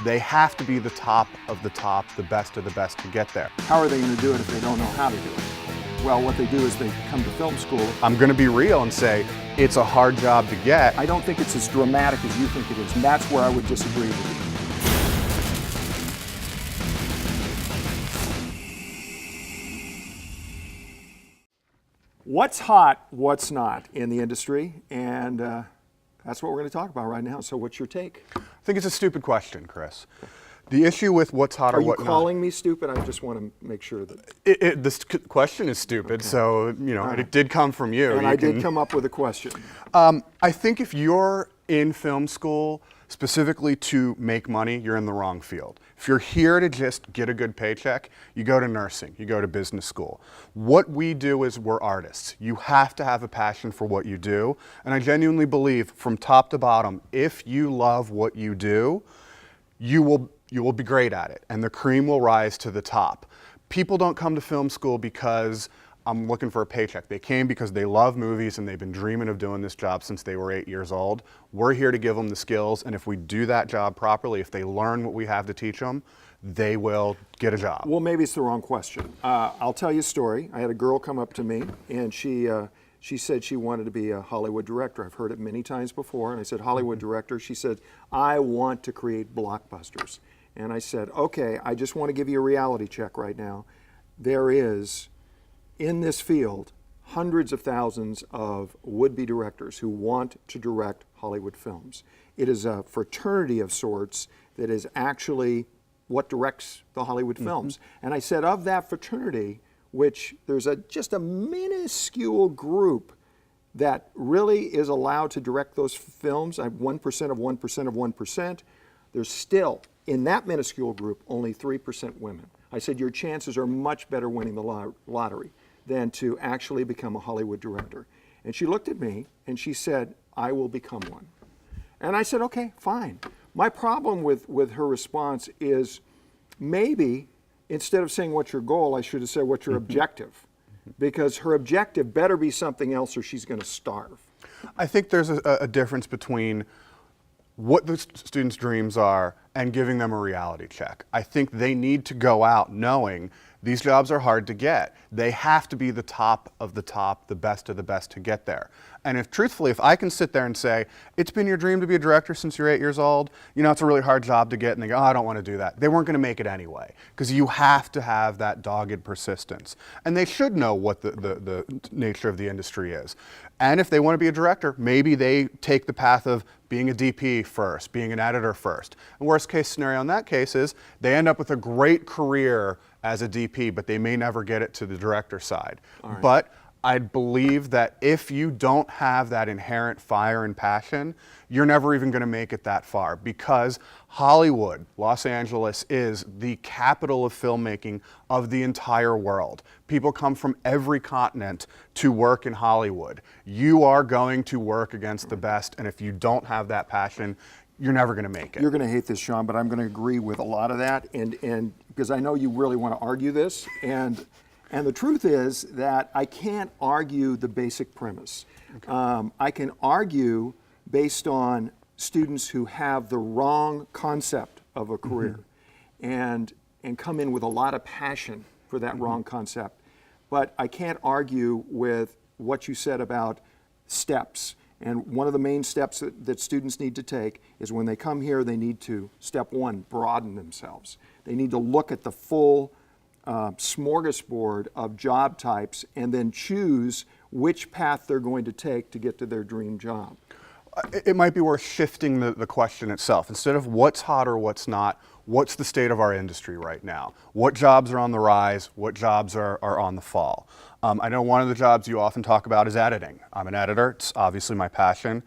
They have to be the top of the top, the best of the best to get there. How are they going to do it if they don't know how to do it? Well, what they do is they come to film school. I'm going to be real and say it's a hard job to get. I don't think it's as dramatic as you think it is, and that's where I would disagree with you. What's hot, what's not in the industry, and that's what we're going to talk about right now. So what's your take? I think it's a stupid question, Chris. The issue with what's hot or what not. Are you calling me stupid? I just want to make sure that... This question is stupid, okay. So, you know, it did come from you. And I did come up with a question. I think if you're in film school specifically to make money, you're in the wrong field. If you're here to just get a good paycheck, you go to nursing, you go to business school. What we do is we're artists. You have to have a passion for what you do. And I genuinely believe from top to bottom, if you love what you do, you will be great at it, and the cream will rise to the top. People don't come to film school because I'm looking for a paycheck. They came because they love movies and they've been dreaming of doing this job since they were 8 years old. We're here to give them the skills, and if we do that job properly, if they learn what we have to teach them, they will get a job. Well, maybe it's the wrong question. I'll tell you a story. I had a girl come up to me, and she said she wanted to be a Hollywood director. I've heard it many times before, and I said, Hollywood director? She said, I want to create blockbusters. And I said, okay, I just want to give you a reality check right now. There is, in this field, hundreds of thousands of would-be directors who want to direct Hollywood films. It is a fraternity of sorts that is actually what directs the Hollywood films. And I said, of that fraternity, which there's just a minuscule group that really is allowed to direct those films, 1% of 1% of 1%, there's still, in that minuscule group, only 3% women. I said, your chances are much better winning the lottery than to actually become a Hollywood director. And she looked at me and she said, I will become one. And I said, okay, fine. My problem with her response is maybe instead of saying what's your goal, I should have said what's your objective. Because her objective better be something else or she's going to starve. I think there's a difference between what the students' dreams are and giving them a reality check. I think they need to go out knowing these jobs are hard to get. They have to be the top of the top, the best of the best to get there. And if truthfully, if I can sit there and say, it's been your dream to be a director since you're 8 years old, you know, it's a really hard job to get, and they go, oh, I don't want to do that. They weren't going to make it anyway, because you have to have that dogged persistence. And they should know what the nature of the industry is. And if they want to be a director, maybe they take the path of being a DP first, being an editor first. And worst case scenario in that case is they end up with a great career as a DP, but they may never get it to the director side. Right. But I believe that if you don't have that inherent fire and passion, you're never even going to make it that far, because Hollywood, Los Angeles, is the capital of filmmaking of the entire world. People come from every continent to work in Hollywood. You are going to work against the best, and if you don't have that passion, you're never going to make it. You're going to hate this, Shawn, but I'm going to agree with a lot of that, and because I know you really want to argue this, and the truth is that I can't argue the basic premise. Okay. I can argue based on students who have the wrong concept of a career and come in with a lot of passion for that wrong concept. But I can't argue with what you said about steps. And one of the main steps that students need to take is when they come here, they need to, step one, broaden themselves. They need to look at the full smorgasbord of job types and then choose which path they're going to take to get to their dream job. It might be worth shifting the question itself. Instead of what's hot or what's not, what's the state of our industry right now? What jobs are on the rise? What jobs are on the fall? I know one of the jobs you often talk about is editing. I'm an editor. It's obviously my passion.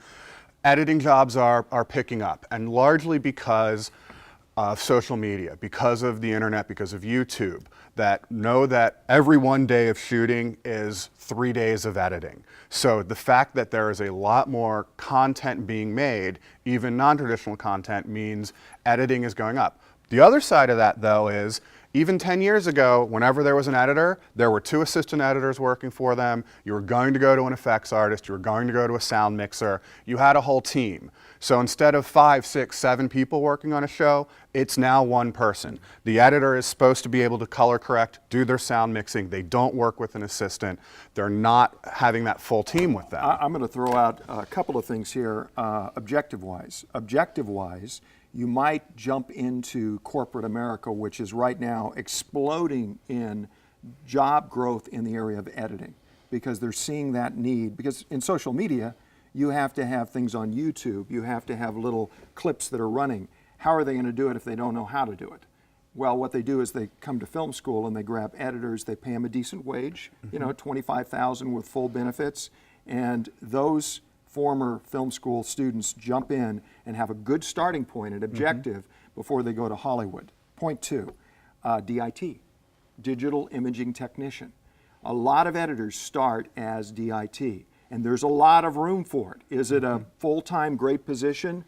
Editing jobs are picking up, and largely because of social media, because of the internet, because of YouTube, that know that every 1 day of shooting is 3 days of editing. So the fact that there is a lot more content being made, even non-traditional content, means editing is going up. The other side of that, though, is Even 10 years ago, whenever there was an editor, there were 2 assistant editors working for them. You were going to go to an effects artist. You were going to go to a sound mixer. You had a whole team. So instead of 5, 6, 7 people working on a show, it's now 1 person. The editor is supposed to be able to color correct, do their sound mixing. They don't work with an assistant. They're not having that full team with them. I'm going to throw out a couple of things here, objective-wise. Objective-wise, you might jump into corporate America, which is right now exploding in job growth in the area of editing, because they're seeing that need. Because in social media, you have to have things on YouTube. You have to have little clips that are running. How are they going to do it if they don't know how to do it? Well, what they do is they come to film school and they grab editors. They pay them a decent wage, you know, $25,000 with full benefits, and those former film school students jump in and have a good starting point, an objective, before they go to Hollywood. Point 2, DIT, digital imaging technician. A lot of editors start as DIT, and there's a lot of room for it. Is it a full-time great position?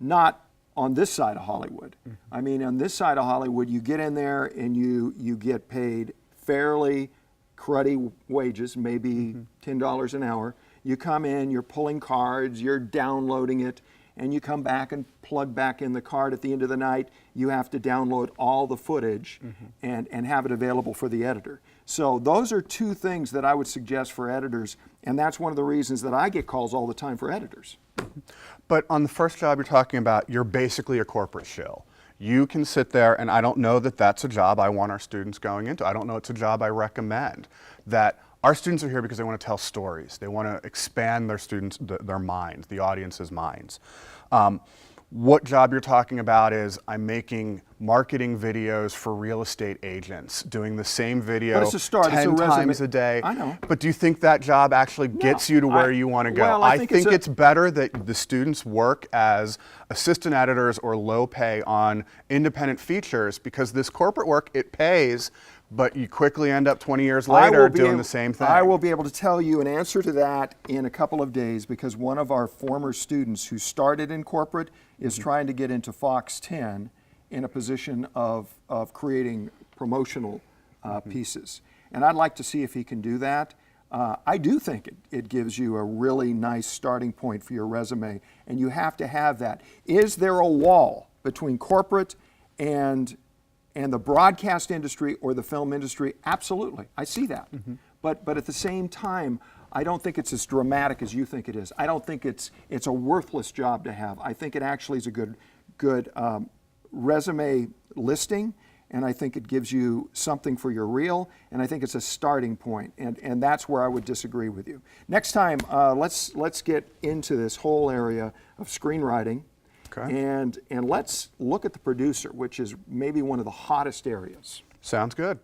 Not on this side of Hollywood. I mean, on this side of Hollywood, you get in there and you get paid fairly cruddy wages, maybe $10 an hour. You come in, you're pulling cards, you're downloading it, and you come back and plug back in the card at the end of the night. You have to download all the footage and have it available for the editor. So those are 2 things that I would suggest for editors, and that's one of the reasons that I get calls all the time for editors. But on the first job you're talking about, you're basically a corporate shill. You can sit there, and I don't know that that's a job I want our students going into. I don't know it's a job I recommend. That our students are here because they want to tell stories. They want to expand their students, their minds, the audience's minds. What job you're talking about is I'm making marketing videos for real estate agents, doing the same video But it's a start. 10 it's a times a day. I know. But do you think that job actually gets you to where you want to go? well, I think think it's it's better that the students work as assistant editors or low pay on independent features, because this corporate work, it pays, but you quickly end up 20 years later doing the same thing. I will be able to tell you an answer to that in a couple of days, because one of our former students who started in corporate is trying to get into Fox 10 in a position of creating promotional pieces. And I'd like to see if he can do that. I do think it gives you a really nice starting point for your resume, and you have to have that. Is there a wall between corporate and the broadcast industry or the film industry? Absolutely, I see that. But at the same time, I don't think it's as dramatic as you think it is. I don't think it's a worthless job to have. I think it actually is a good resume listing, and I think it gives you something for your reel, and I think it's a starting point, and that's where I would disagree with you. Next time, let's get into this whole area of screenwriting. Okay. And let's look at the producer, which is maybe one of the hottest areas. Sounds good.